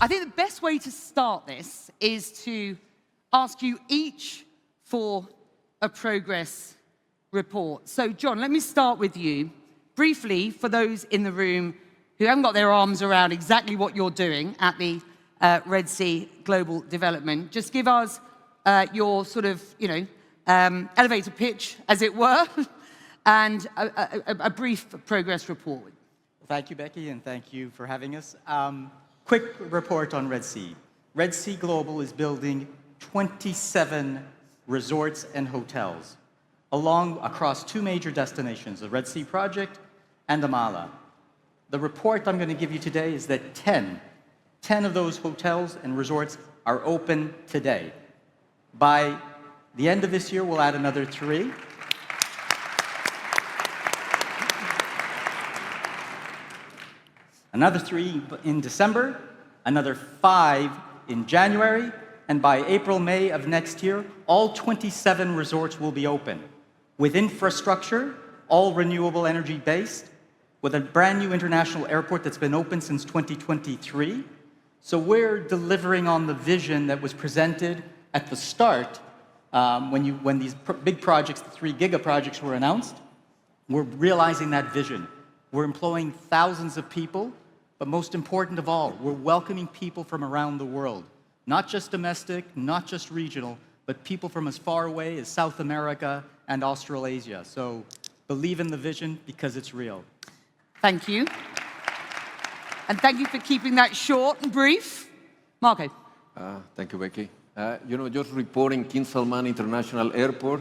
I think the best way to start this is to ask you each for a progress report. So, John, let me start with you. Briefly, for those in the room who haven't got their arms around exactly what you're doing at the Red Sea Global Development, just give us your sort of, elevator pitch, as it were, and a brief progress report. Thank you, Becky, and thank you for having us. Quick report on Red Sea. Red Sea Global is building 27 resorts and hotels across two major destinations, the Red Sea Project and the Mala. The report I'm going to give you today is that 10 of those hotels and resorts are open today. By the end of this year, we'll add another 3. Another 3 in December, another 5 in January, and by April, May of next year, all 27 resorts will be open with infrastructure, all renewable energy based, with a brand new international airport that's been open since 2023. So we're delivering on the vision that was presented at the start when these big projects, the 3 giga-projects were announced. We're realizing that vision. We're employing thousands of people, but most important of all, we're welcoming people from around the world. Not just domestic, not just regional, but people from as far away as South America and Australasia. So believe in the vision because it's real. Thank you. And thank you for keeping that short and brief. Marco. Thank you, Becky. Just reporting King Salman International Airport.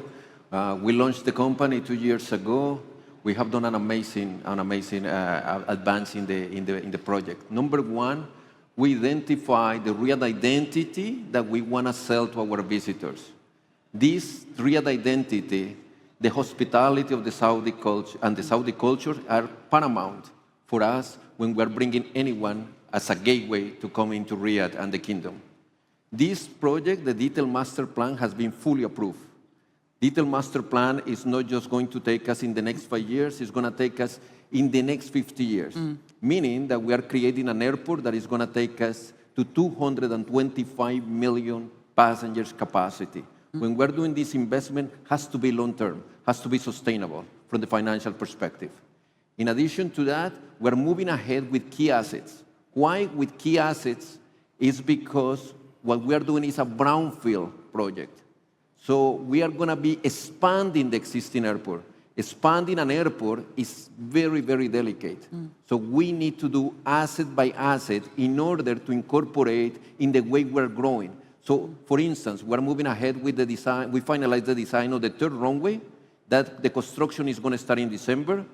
We launched the company 2 years ago. We have done an amazing advance in the project. Number one, we identify the real identity that we want to sell to our visitors. This real identity, the hospitality of the Saudi culture and the Saudi culture are paramount for us when we're bringing anyone as a gateway to come into Riyadh and the kingdom. This project, the detailed master plan, has been fully approved. Detailed master plan is not just going to take us in the next 5 years, it's going to take us in the next 50 years, meaning that we are creating an airport that is going to take us to 225 million passengers capacity. When we're doing this investment, has to be long-term, has to be sustainable from the financial perspective. In addition to that, we're moving ahead with key assets. Why with key assets? Is because what we are doing is a brownfield project. So we are going to be expanding the existing airport. Expanding an airport is very, very delicate. So we need to do asset by asset in order to incorporate in the way we're growing. So, for instance, we're moving ahead with the design. We finalized the design of the 3rd runway. That the construction is going to start in December.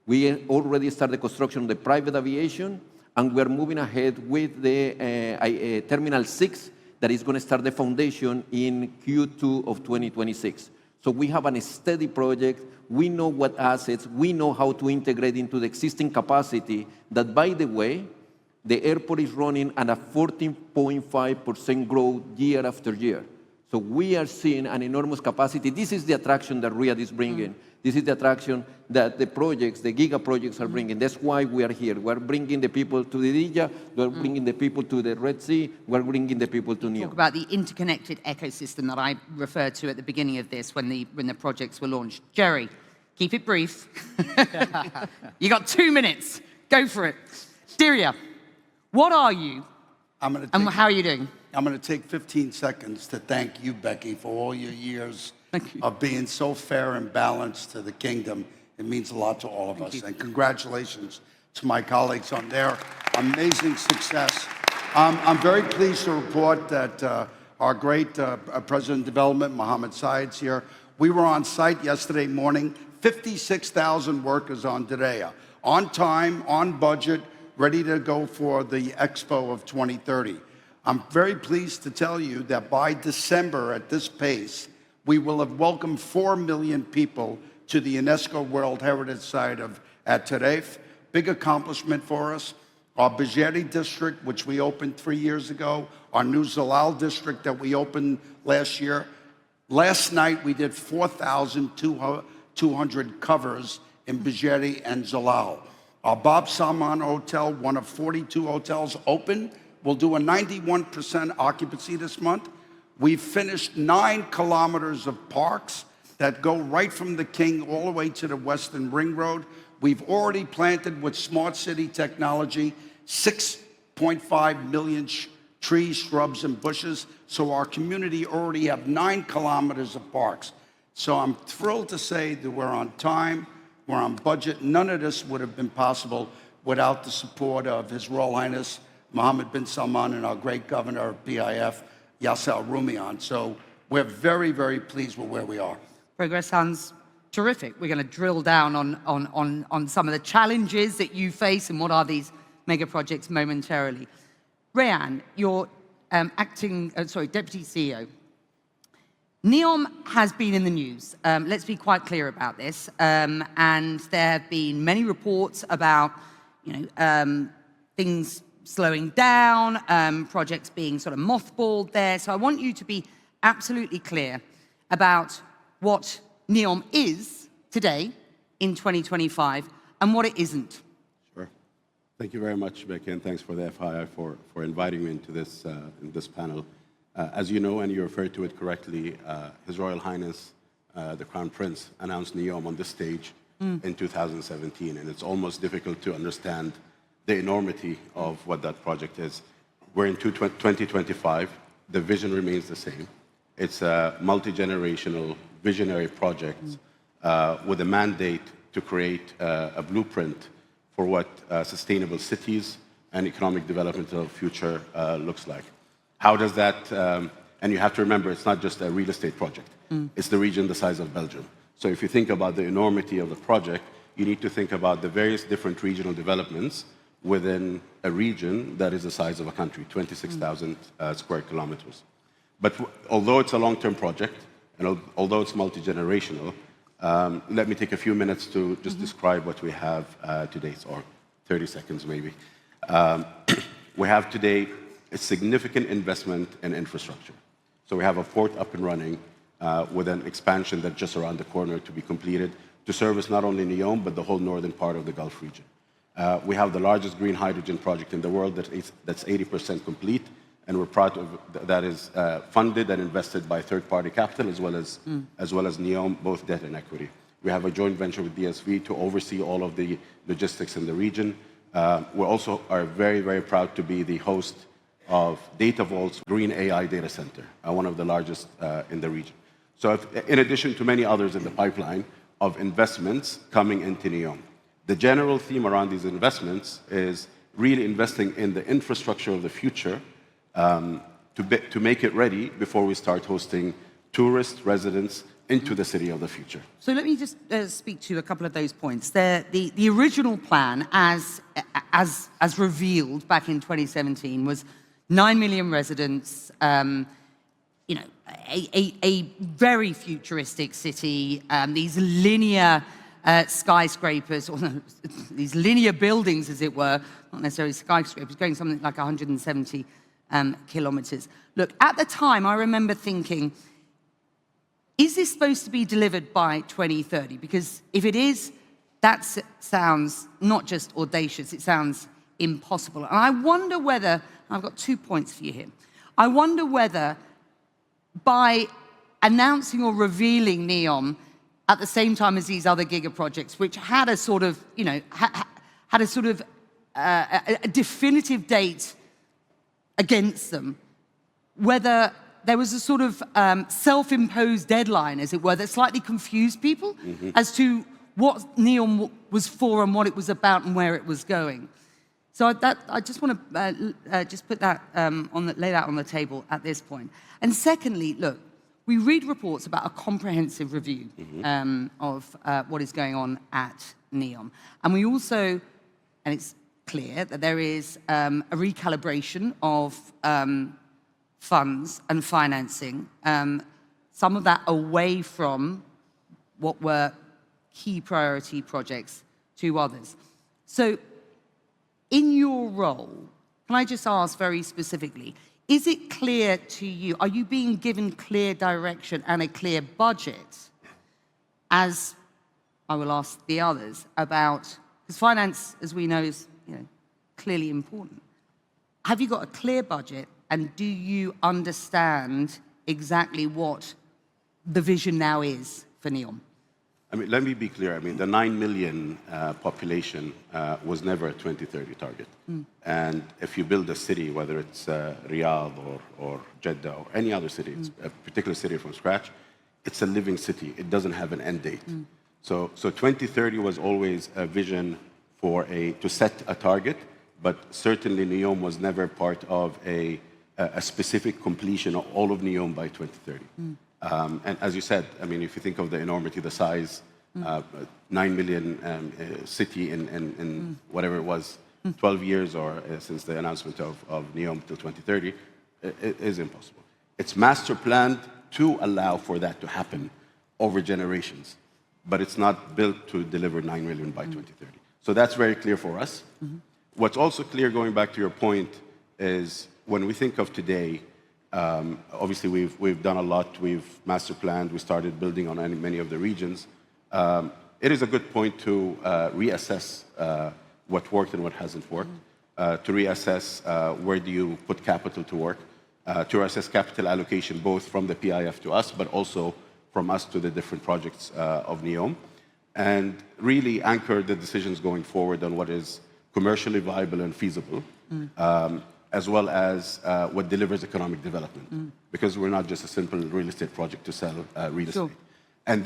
We already started the construction of the private aviation, and we're moving ahead with the Terminal 6 that is going to start the foundation in Q2 of 2026. So we have a steady project. We know what assets, we know how to integrate into the existing capacity that, by the way, the airport is running at a 14.5% growth year after year. So we are seeing an enormous capacity. This is the attraction that Riyadh is bringing. This is the attraction that the projects, the giga projects are bringing. That's why we are here. We're bringing the people to the Mejia, we're bringing the people to the Red Sea, we're bringing the people to NEOM. Talk about the interconnected ecosystem that I referred to at the beginning of this when the projects were launched. Jerry, keep it brief. You got 2 minutes. Go for it. Diria, what are you and how are you doing? I'm going to take 15 seconds to thank you, Becky, for all your years of being so fair and balanced to the kingdom. It means a lot to all of us. And congratulations to my colleagues on their amazing success. I'm very pleased to report that our great President of Development, Mohammed Saeed's here. We were on site yesterday morning, 56,000 workers on Diriyah, on time, on budget, ready to go for the Expo of 2030. I'm very pleased to tell you that by December, at this pace, we will have welcomed 4 million people to the UNESCO World Heritage Site at Taref. Big accomplishment for us. Our Bijeri district, which we opened 3 years ago, our new Zalal district that we opened last year. Last night, we did 4,200 covers in Bijeri and Zalal. Our Bob Salman Hotel, one of 42 hotels open, We'll do a 91% occupancy this month. We've finished 9 kilometers of parks that go right from the King all the way to the Western Ring Road. We've already planted with smart city technology 6.5 million trees, shrubs, and bushes. So our community already have 9 kilometers of parks. So I'm thrilled to say that we're on time, we're on budget. None of this would have been possible without the support of His Royal Highness Mohammed bin Salman and our great governor of BIF, Yasser Rumian. So we're very, very pleased with where we are. Progress sounds terrific. We're going to drill down on some of the challenges that you face and what are these mega projects momentarily. Rayan, you're Deputy CEO. NEOM has been in the news. Let's be quite clear about this. And there have been many reports about, things slowing down, projects being sort of mothballed there. So I want you to be absolutely clear about what NEOM is today in 2025 and what it isn't. Sure. Thank you very much, Becky, and thanks for the FII for inviting me into this, in this panel. As you know, and you referred to it correctly, His Royal Highness, the Crown Prince, announced NEOM on this stage in 2017, and it's almost difficult to understand the enormity of what that project is. We're in 2025. The vision remains the same. It's a multi-generational, visionary project with a mandate to create a blueprint for what sustainable cities and economic development of the future looks like. How does that, and you have to remember, it's not just a real estate project. It's the region the size of Belgium. So if you think about the enormity of the project, you need to think about the various different regional developments within a region that is the size of a country, 26,000 square kilometers. But although it's a long-term project, and although it's multi-generational, let me take a few minutes to just describe what we have today, or 30 seconds maybe. We have today a significant investment in infrastructure. So we have a port up and running with an expansion that's just around the corner to be completed to service not only NEOM, but the whole northern part of the Gulf region. We have the largest green hydrogen project in the world that's 80% complete, and we're proud of that is funded and invested by third-party capital as well as NEOM, both debt and equity. We have a joint venture with DSV to oversee all of the logistics in the region. We also are very, very proud to be the host of Data Vault's Green AI data center, one of the largest in the region. So in addition to many others in the pipeline of investments coming into NEOM, the general theme around these investments is really investing in the infrastructure of the future to make it ready before we start hosting tourist residents into the city of the future. So let me just speak to a couple of those points. The original plan, as revealed back in 2017, was 9 million residents, a very futuristic city, these linear skyscrapers, or these linear buildings, as it were, not necessarily skyscrapers, going something like 170 kilometers. Look, at the time, I remember thinking, is this supposed to be delivered by 2030? Because if it is, that sounds not just audacious, it sounds impossible. And I wonder whether, I've got 2 points for you here. I wonder whether by announcing or revealing NEOM at the same time as these other giga projects, which had a sort of, had a sort of a definitive date against them, whether there was a sort of self-imposed deadline, as it were, that slightly confused people as to what NEOM was for and what it was about and where it was going. So I just want to just put that lay that on the table at this point. And secondly, look, we read reports about a comprehensive review of what is going on at NEOM, and we also, and it's clear that there is a recalibration of funds and financing, some of that away from what were key priority projects to others. So in your role, can I just ask very specifically, is it clear to you, are you being given clear direction and a clear budget, as I will ask the others, about, because finance, as we know, is clearly important. have you got a clear budget, and do you understand exactly what the vision now is for NEOM? I mean, let me be clear. I mean, the 9 million population was never a 2030 target. And if you build a city, whether it's Riyadh or Jeddah or any other city, it's a particular city from scratch, it's a living city. It doesn't have an end date. So 2030 was always a vision to set a target, but certainly NEOM was never part of a specific completion of all of NEOM by 2030. And as you said, I mean, if you think of the enormity, the size, 9 million city in whatever it was, 12 years or since the announcement of NEOM till 2030, it is impossible. It's master planned to allow for that to happen over generations, but it's not built to deliver 9 million by 2030. So that's very clear for us. What's also clear, going back to your point, is when we think of today, obviously we've done a lot. We've master planned. We started building on many of the regions. It is a good point to reassess what worked and what hasn't worked, to reassess where do you put capital to work, to assess capital allocation both from the PIF to us, but also from us to the different projects of NEOM, and really anchor the decisions going forward on what is commercially viable and feasible, as well as what delivers economic development. Because we're not just a simple real estate project to sell real estate. And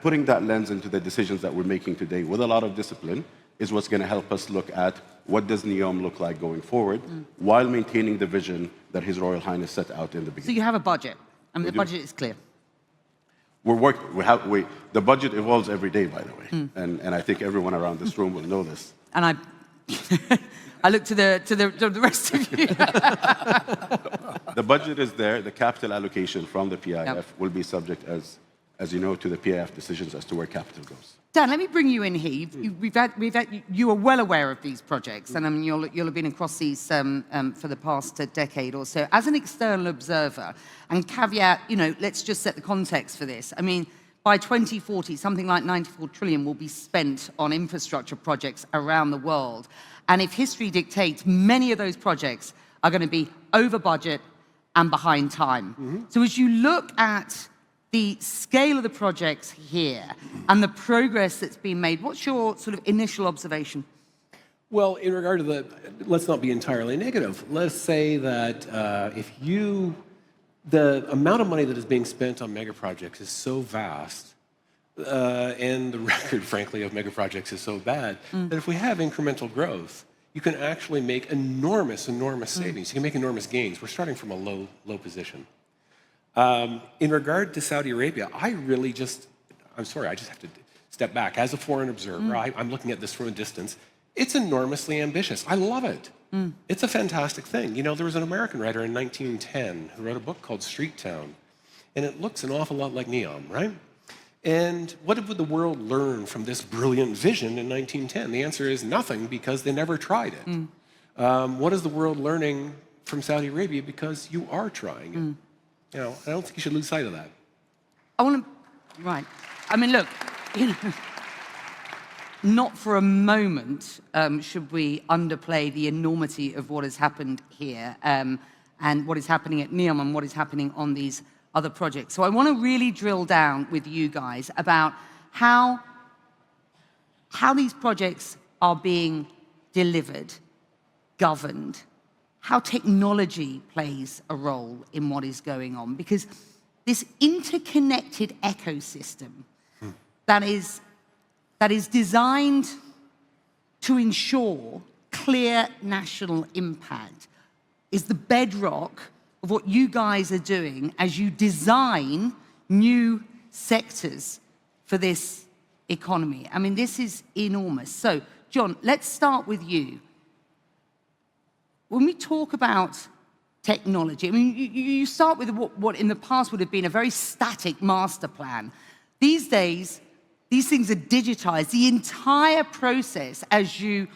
putting that lens into the decisions that we're making today with a lot of discipline is what's going to help us look at what does NEOM look like going forward, while maintaining the vision that His Royal Highness set out in the beginning. So you have a budget. I mean, the budget is clear. The budget evolves every day, by the way. And I think everyone around this room will know this. And I look to the rest of you. The budget is there. The capital allocation from the PIF will be subject, as you know, to the PIF decisions as to where capital goes. Dan, let me bring you in here. You are well aware of these projects, and I mean, you'll have been across these for the past decade or so. As an external observer, and caveat, let's just set the context for this. I mean, by 2040, something like 94 trillion will be spent on infrastructure projects around the world. And if history dictates, many of those projects are going to be over budget and behind time. So as you look at the scale of the projects here and the progress that's been made, what's your sort of initial observation? Well, in regard to let's not be entirely negative. Let's say that the amount of money that is being spent on mega projects is so vast, and the record, frankly, of mega projects is so bad, that if we have incremental growth, you can actually make enormous savings. You can make enormous gains. We're starting from a low position. In regard to Saudi Arabia, I'm sorry, I just have to step back. As a foreign observer, I'm looking at this from a distance. It's enormously ambitious. I love it. It's a fantastic thing. There was an American writer in 1910 who wrote a book called Street Town, and it looks an awful lot like NEOM, right? And what would the world learn from this brilliant vision in 1910? The answer is nothing, because they never tried it. What is the world learning from Saudi Arabia? Because you are trying it. I don't think you should lose sight of that. Right. I mean, look, not for a moment should we underplay the enormity of what has happened here and what is happening at NEOM and what is happening on these other projects. So I want to really drill down with you guys about how these projects are being delivered, governed, how technology plays a role in what is going on. Because this interconnected ecosystem that is designed to ensure clear national impact is the bedrock of what you guys are doing as you design new sectors for this economy. I mean, this is enormous. So, John, let's start with you. When we talk about technology, I mean, you start with what in the past would have been a very static master plan. These days, these things are digitized. The entire process as you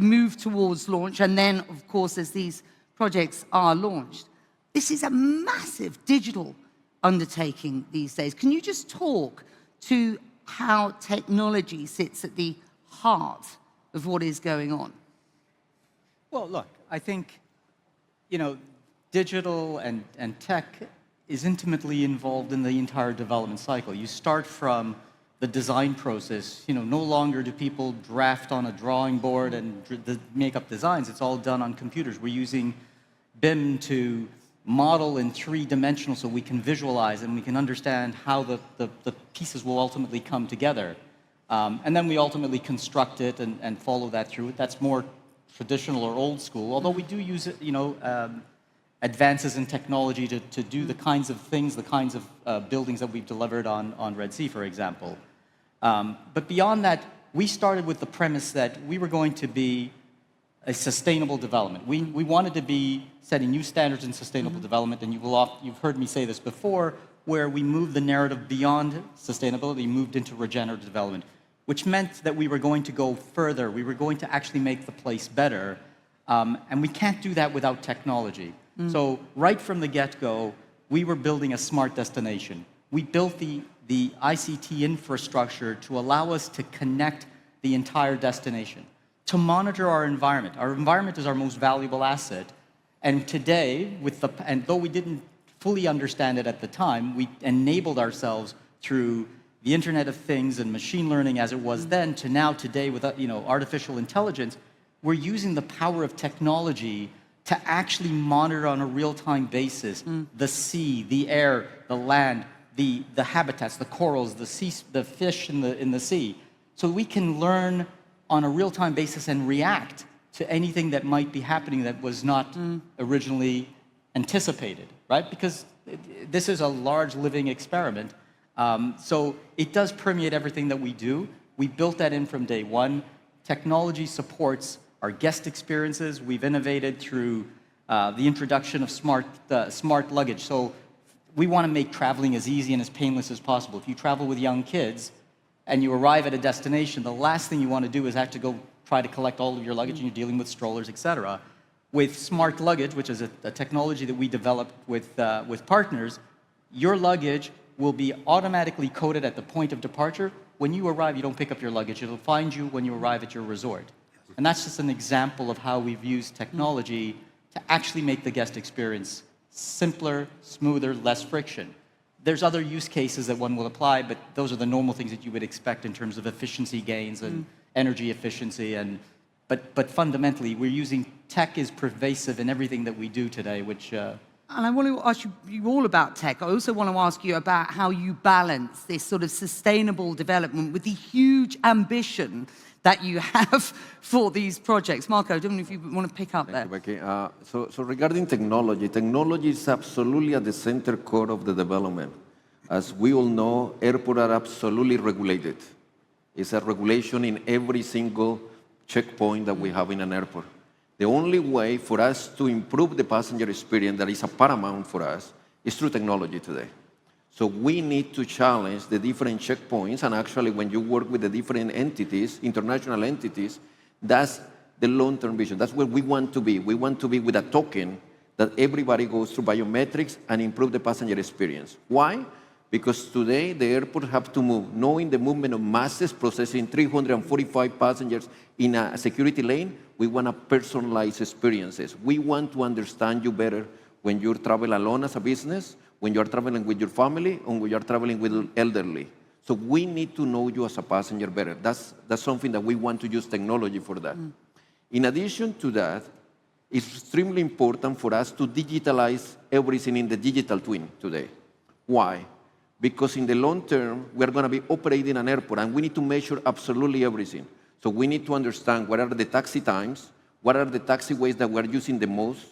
move towards launch, and then, of course, as these projects are launched. This is a massive digital undertaking these days. Can you just talk to how technology sits at the heart of what is going on? Well, look, I think digital and tech is intimately involved in the entire development cycle. You start from the design process. No longer do people draft on a drawing board and make up designs. It's all done on computers. We're using BIM to model in 3-dimensional so we can visualize and we can understand how the pieces will ultimately come together. And then we ultimately construct it and follow that through. That's more traditional or old school, although we do use advances in technology to do the kinds of things, the kinds of buildings that we've delivered on Red Sea, for example. But beyond that, we started with the premise that we were going to be a sustainable development. We wanted to be setting new standards in sustainable development, and you've heard me say this before, where we moved the narrative beyond sustainability, moved into regenerative development, which meant that we were going to go further. We were going to actually make the place better, and we can't do that without technology. So right from the get-go, we were building a smart destination. We built the ICT infrastructure to allow us to connect the entire destination, to monitor our environment. Our environment is our most valuable asset. And today, and though we didn't fully understand it at the time, we enabled ourselves through the Internet of Things and machine learning as it was then to now today with artificial intelligence. We're using the power of technology to actually monitor on a real-time basis the sea, the air, the land, the habitats, the corals, the fish in the sea. So we can learn on a real-time basis and react to anything that might be happening that was not originally anticipated, right? Because this is a large living experiment. So it does permeate everything that we do. We built that in from day one. Technology supports our guest experiences. We've innovated through the introduction of smart luggage. So we want to make traveling as easy and as painless as possible. If you travel with young kids and you arrive at a destination, the last thing you want to do is have to go try to collect all of your luggage, and you're dealing with strollers, etc. With smart luggage, which is a technology that we developed with partners, your luggage will be automatically coded at the point of departure. When you arrive, you don't pick up your luggage. It'll find you when you arrive at your resort. And that's just an example of how we've used technology to actually make the guest experience simpler, smoother, less friction. There's other use cases that one will apply, but those are the normal things that you would expect in terms of efficiency gains and energy efficiency. But fundamentally, we're using tech is pervasive in everything that we do today, which... And I want to ask you all about tech. I also want to ask you about how you balance this sort of sustainable development with the huge ambition that you have for these projects. Marco, I don't know if you want to pick up there. Thank you, Becky. So regarding technology, technology is absolutely at the center core of the development. As we all know, airports are absolutely regulated. It's a regulation in every single checkpoint that we have in an airport. The only way for us to improve the passenger experience that is a paramount for us is through technology today. So we need to challenge the different checkpoints, and actually when you work with the different entities, international entities, that's the long-term vision. That's where we want to be. We want to be with a token that everybody goes through biometrics and improve the passenger experience. Why? Because today the airport have to move, knowing the movement of masses, processing 345 passengers in a security lane. We want to personalize experiences. We want to understand you better when you travel alone as a business, when you're traveling with your family, or when you're traveling with elderly. So we need to know you as a passenger better. That's something that we want to use technology for that. In addition to that, it's extremely important for us to digitalize everything in the digital twin today. Why? Because in the long term, we're going to be operating an airport, and we need to measure absolutely everything. So we need to understand what are the taxi times, what are the taxiways that we're using the most,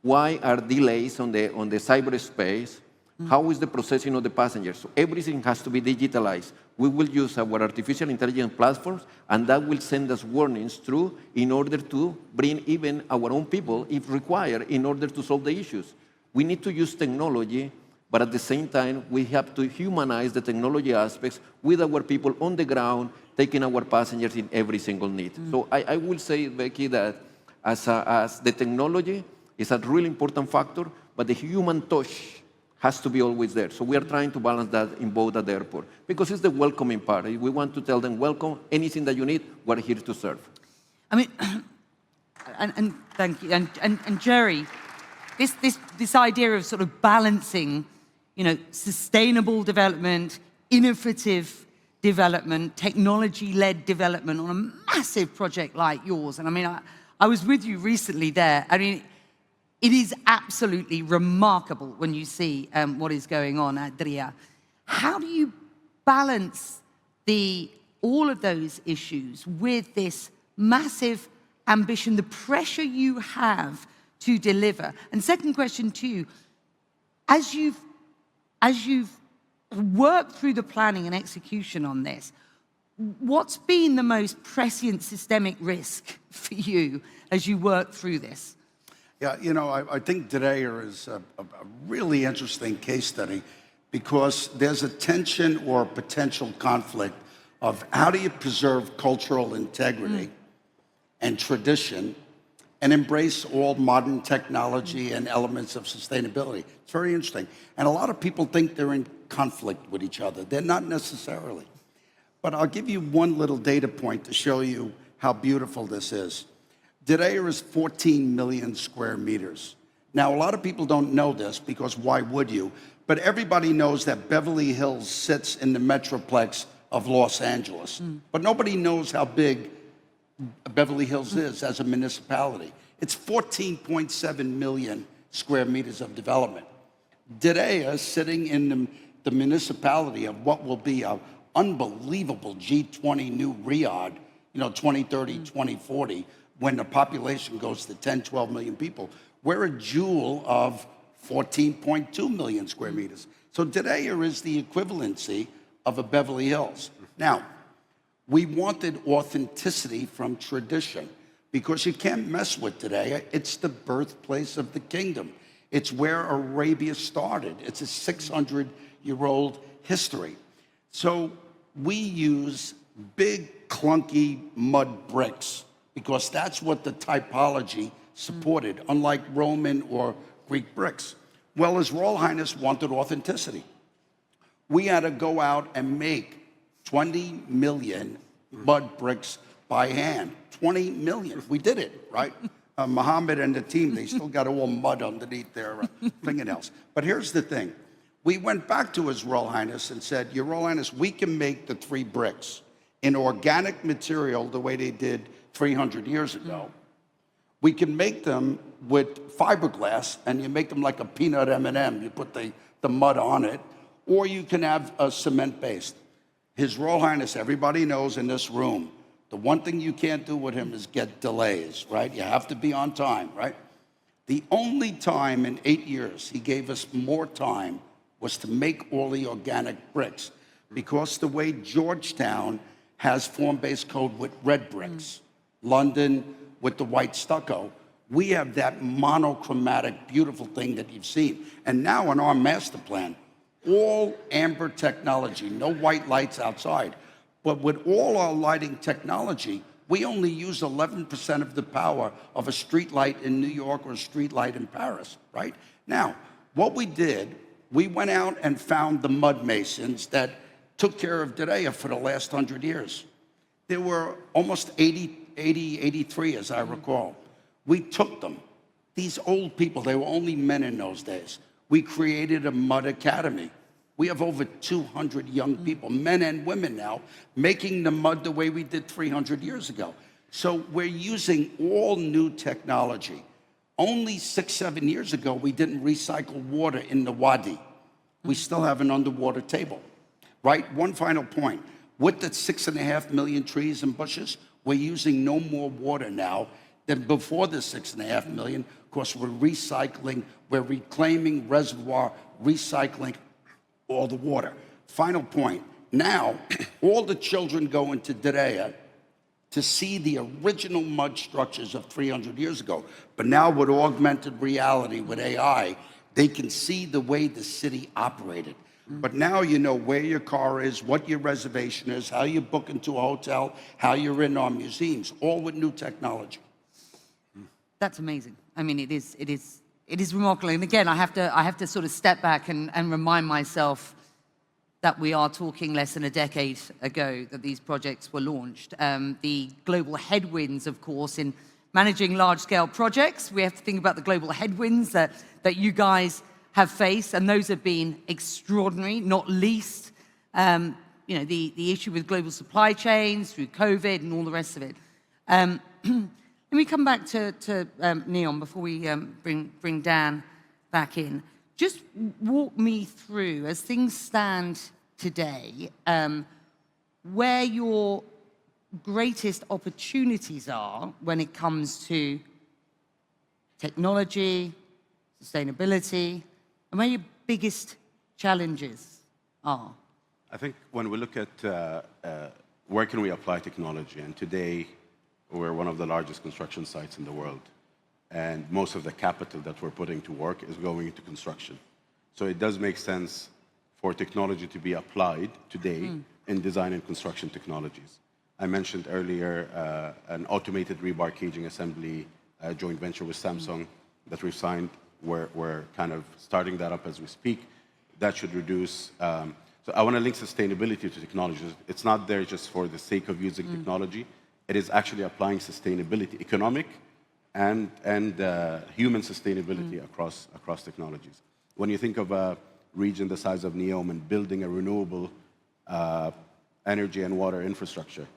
why are delays on the cyberspace, how is the processing of the passengers. So everything has to be digitalized. We will use our artificial intelligence platforms, and that will send us warnings through in order to bring even our own people, if required, in order to solve the issues. We need to use technology, but at the same time, we have to humanize the technology aspects with our people on the ground, taking our passengers in every single need. So I will say, Becky, that as the technology is a really important factor, but the human touch has to be always there. So we are trying to balance that in both at the airport, because it's the welcoming part. We want to tell them, welcome, anything that you need, we're here to serve. I mean, and thank you. And Jerry, this idea of sort of balancing, you know, sustainable development, innovative development, technology-led development on a massive project like yours. And I mean, I was with you recently there. I mean, it is absolutely remarkable when you see what is going on at DRIA. How do you balance all of those issues with this massive ambition, the pressure you have to deliver? And second question to you, as you've worked through the planning and execution on this, what's been the most prescient systemic risk for you as you work through this? Yeah, you know, I think DRIA is a really interesting case study because there's a tension or a potential conflict of how do you preserve cultural integrity and tradition and embrace all modern technology and elements of sustainability. It's very interesting. And a lot of people think they're in conflict with each other. They're not necessarily. But I'll give you one little data point to show you how beautiful this is. DRIA is 14 million square meters. Now, a lot of people don't know this because why would you? But everybody knows that Beverly Hills sits in the metroplex of Los Angeles. But nobody knows how big Beverly Hills is as a municipality. It's 14.7 million square meters of development. DRIA is sitting in the municipality of what will be an unbelievable G20 new Riyadh, you know, 2030, 2040, when the population goes to 10, 12 million people. We're a jewel of 14.2 million square meters. So DRIA is the equivalency of a Beverly Hills. Now, we wanted authenticity from tradition because you can't mess with DRIA. It's the birthplace of the kingdom. It's where Arabia started. It's a 600-year-old history. So we use big, clunky mud bricks because that's what the typology supported, unlike Roman or Greek bricks. Well, His Royal Highness wanted authenticity. We had to go out and make 20 million mud bricks by hand. 20 million. We did it, right? Mohammed and the team, they still got all mud underneath their fingernails. But here's the thing. We went back to His Royal Highness and said, Your Royal Highness, we can make the 3 bricks in organic material the way they did 300 years ago. We can make them with fiberglass, and you make them like a peanut M&M. You put the mud on it, or you can have a cement-based. His Royal Highness, everybody knows in this room, the one thing you can't do with him is get delays, right? You have to be on time, right? The only time in 8 years he gave us more time was to make all the organic bricks, because the way Georgetown has form-based code with red bricks, London with the white stucco, we have that monochromatic, beautiful thing that you've seen. And now in our master plan, all amber technology, no white lights outside. But with all our lighting technology, we only use 11% of the power of a street light in New York or a street light in Paris, right? Now, what we did, we went out and found the mud masons that took care of DRIA for the last 100 years. There were almost 83, as I recall. We took them. These old people, they were only men in those days. We created a mud academy. We have over 200 young people, men and women now, making the mud the way we did 300 years ago. So we're using all new technology. Only 6, 7 years ago, we didn't recycle water in the wadi. We still have an underwater table, right? One final point. With the 6.5 million trees and bushes, we're using no more water now than before the 6.5 million. Of course, we're recycling, we're reclaiming reservoir, recycling all the water. Final point. Now, all the children go into DRIA to see the original mud structures of 300 years ago. But now with augmented reality, with AI, they can see the way the city operated. But now you know where your car is, what your reservation is, how you book into a hotel, how you're in our museums, all with new technology. That's amazing. I mean, it is remarkable. And again, I have to sort of step back and remind myself that we are talking less than a decade ago that these projects were launched. The global headwinds, of course, in managing large-scale projects. We have to think about the global headwinds that you guys have faced, and those have been extraordinary, not least the issue with global supply chains through COVID and all the rest of it. Let me come back to NEOM before we bring Dan back in. Just walk me through, as things stand today, where your greatest opportunities are when it comes to technology, sustainability, and where your biggest challenges are. I think when we look at where can we apply technology, and today we're one of the largest construction sites in the world, and most of the capital that we're putting to work is going into construction. So it does make sense for technology to be applied today in design and construction technologies. I mentioned earlier an automated rebar caging assembly joint venture with Samsung that we've signed. We're kind of starting that up as we speak. That should reduce. So I want to link sustainability to technology. It's not there just for the sake of using technology. It is actually applying sustainability, economic and human sustainability across technologies. When you think of a region the size of NEOM and building a renewable energy and water infrastructure,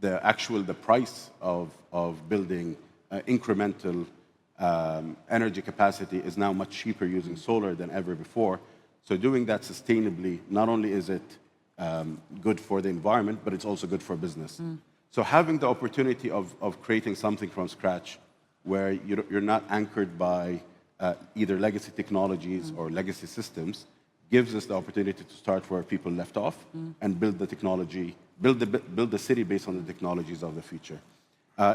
the price of building incremental energy capacity is now much cheaper using solar than ever before. So doing that sustainably, not only is it good for the environment, but it's also good for business. So having the opportunity of creating something from scratch where you're not anchored by either legacy technologies or legacy systems gives us the opportunity to start where people left off and build the technology, build the city based on the technologies of the future.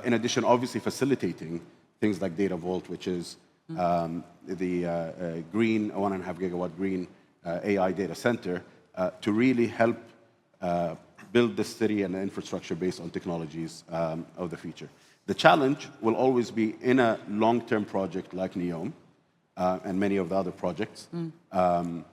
In addition, obviously facilitating things like Data Vault, which is the green, 1.5 gigawatt green AI data center to really help build the city and the infrastructure based on technologies of the future. The challenge will always be in a long-term project like NEOM and many of the other projects. Some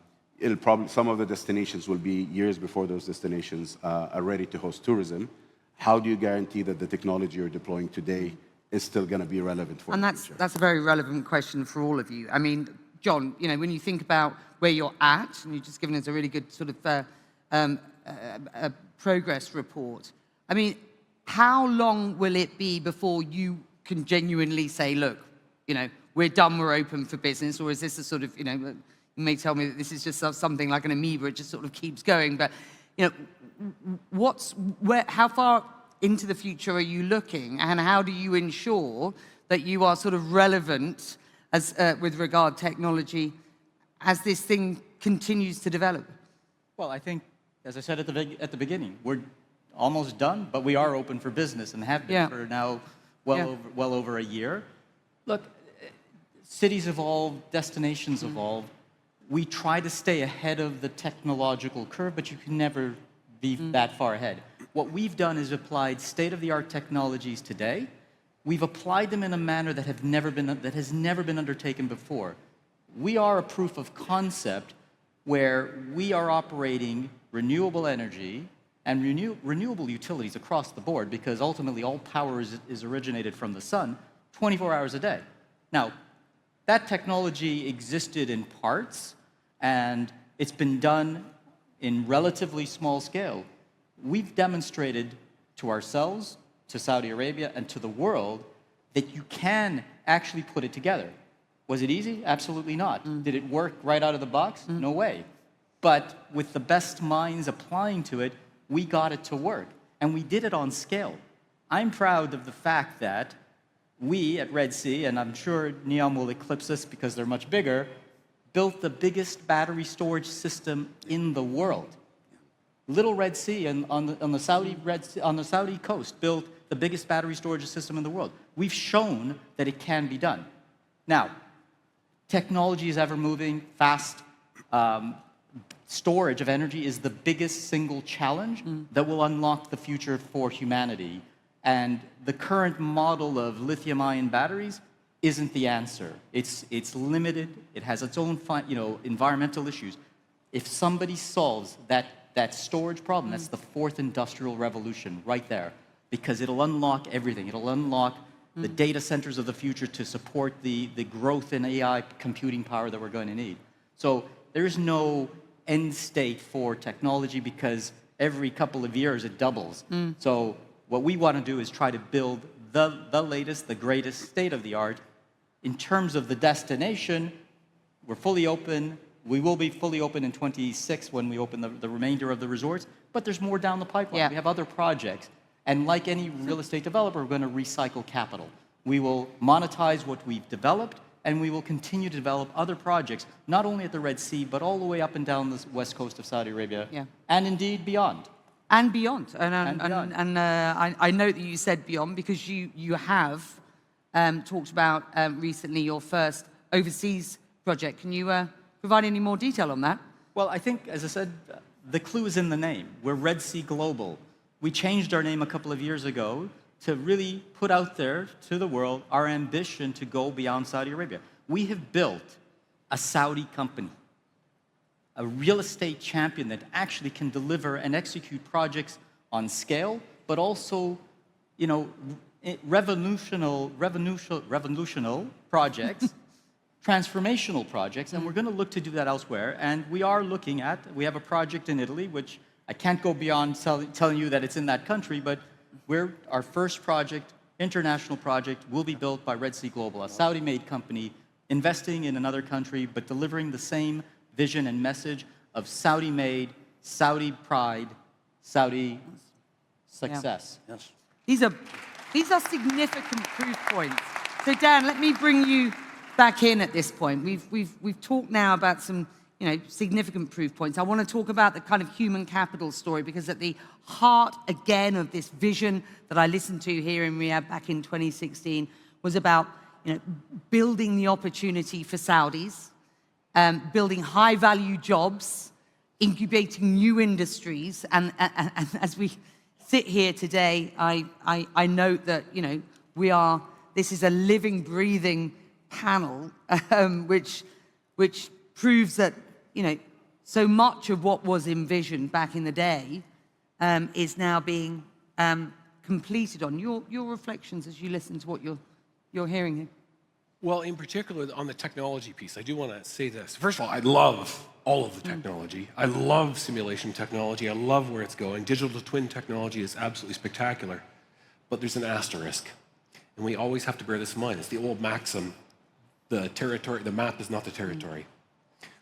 of the destinations will be years before those destinations are ready to host tourism. How do you guarantee that the technology you're deploying today is still going to be relevant for the future? That's a very relevant question for all of you. I mean, John, when you think about where you're at, and you've just given us a really good sort of a progress report. I mean, how long will it be before you can genuinely say, look, we're done, we're open for business, or is this a sort of, you may tell me that this is just something like an amoeba, it just sort of keeps going, but how far into the future are you looking, and how do you ensure that you are sort of relevant as with regard technology as this thing continues to develop? Well, I think, as I said at the beginning, we're almost done, but we are open for business and have been for now well over a year. Look, cities evolve, destinations evolve. We try to stay ahead of the technological curve, but you can never be that far ahead. What we've done is applied state-of-the-art technologies today. We've applied them in a manner that has never been undertaken before. We are a proof of concept where we are operating renewable energy and renewable utilities across the board, because ultimately all power is originated from the sun 24 hours a day. Now, that technology existed in parts, and it's been done in relatively small scale. We've demonstrated to ourselves, to Saudi Arabia, and to the world that you can actually put it together. Was it easy? Absolutely not. Did it work right out of the box? No way. But with the best minds applying to it, we got it to work. And we did it on scale. I'm proud of the fact that we at Red Sea, and I'm sure NEOM will eclipse us because they're much bigger, built the biggest battery storage system in the world. Little Red Sea on the Saudi coast built the biggest battery storage system in the world. We've shown that it can be done. Now, technology is ever moving fast. Storage of energy is the biggest single challenge that will unlock the future for humanity. And the current model of lithium-ion batteries isn't the answer. It's limited. It has its own environmental issues. If somebody solves that storage problem, that's the fourth industrial revolution right there, because it'll unlock everything. It'll unlock the data centers of the future to support the growth in AI computing power that we're going to need. So there is no end state for technology because every couple of years it doubles. So what we want to do is try to build the latest, the greatest state-of-the-art. In terms of the destination, we're fully open. We will be fully open in 26 when we open the remainder of the resorts, but there's more down the pipeline. Yeah. We have other projects. And like any real estate developer, we're going to recycle capital. We will monetize what we've developed, and we will continue to develop other projects, not only at the Red Sea, but all the way up and down the west coast of Saudi Arabia, and indeed beyond. And beyond. And beyond. I note that you said beyond because you have talked about recently your first overseas project. Can you provide any more detail on that? Well, I think, as I said, the clue is in the name. We're Red Sea Global. We changed our name a couple of years ago to really put out there to the world our ambition to go beyond Saudi Arabia. We have built a Saudi company, a real estate champion that actually can deliver and execute projects on scale, but also, you know, revolutionary projects, transformational projects, and we're going to look to do that elsewhere. And we are looking at, we have a project in Italy, which I can't go beyond telling you that it's in that country, but our first project, international project, will be built by Red Sea Global, a Saudi-made company investing in another country, but delivering the same vision and message of Saudi-made, Saudi pride, Saudi success. Yeah. Yes. These are significant proof points. So Dan, let me bring you back in at this point. We've talked now about some significant proof points. I want to talk about the kind of human capital story because at the heart again of this vision that I listened to here in Riyadh back in 2016 was about building the opportunity for Saudis, building high-value jobs, incubating new industries, and as we sit here today, I note that this is a living, breathing panel, which proves that so much of what was envisioned back in the day is now being completed on. Your reflections as you listen to what you're hearing here. Well, in particular, on the technology piece, I do want to say this. First of all, I love all of the technology. I love simulation technology. I love where it's going. Digital twin technology is absolutely spectacular. But there's an asterisk. And we always have to bear this in mind. It's the old maxim, the map is not the territory.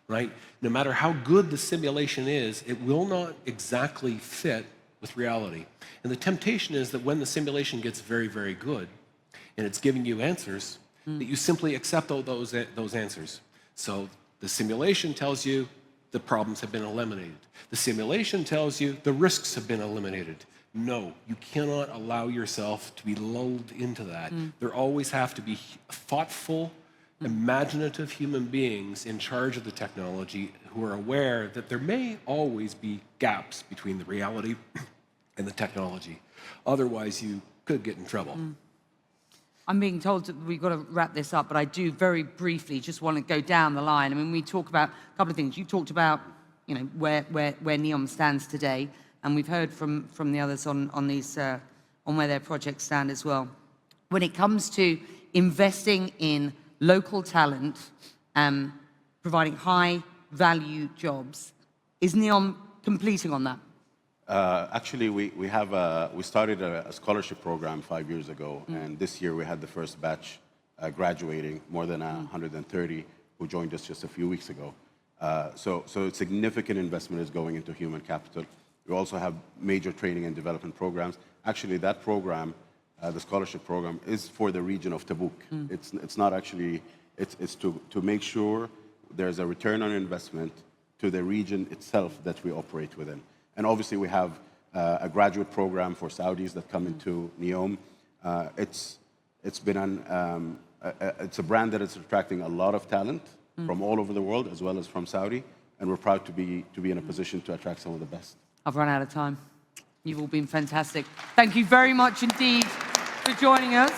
Right? No matter how good the simulation is, it will not exactly fit with reality. And the temptation is that when the simulation gets very, very good, and it's giving you answers, that you simply accept all those answers. So the simulation tells you the problems have been eliminated. The simulation tells you the risks have been eliminated. No, you cannot allow yourself to be lulled into that. There always have to be thoughtful, imaginative human beings in charge of the technology who are aware that there may always be gaps between the reality and the technology. Otherwise, you could get in trouble. I'm being told that we've got to wrap this up, but I do very briefly just want to go down the line. I mean, we talk about a couple of things. You talked about, where NEOM stands today, and we've heard from the others on these on where their projects stand as well. When it comes to investing in local talent, providing high-value jobs, is NEOM completing on that? Actually, we started a scholarship program 5 years ago, and this year we had the first batch graduating, more than 130 who joined us just a few weeks ago. So significant investment is going into human capital. We also have major training and development programs. Actually, that program, the scholarship program, is for the region of Tabuk. It's not actually, it's to make sure there's a return on investment to the region itself that we operate within. And obviously, we have a graduate program for Saudis that come into NEOM. It's a brand that is attracting a lot of talent from all over the world, as well as from Saudi, and we're proud to be in a position to attract some of the best. I've run out of time. You've all been fantastic. Thank you very much indeed for joining us.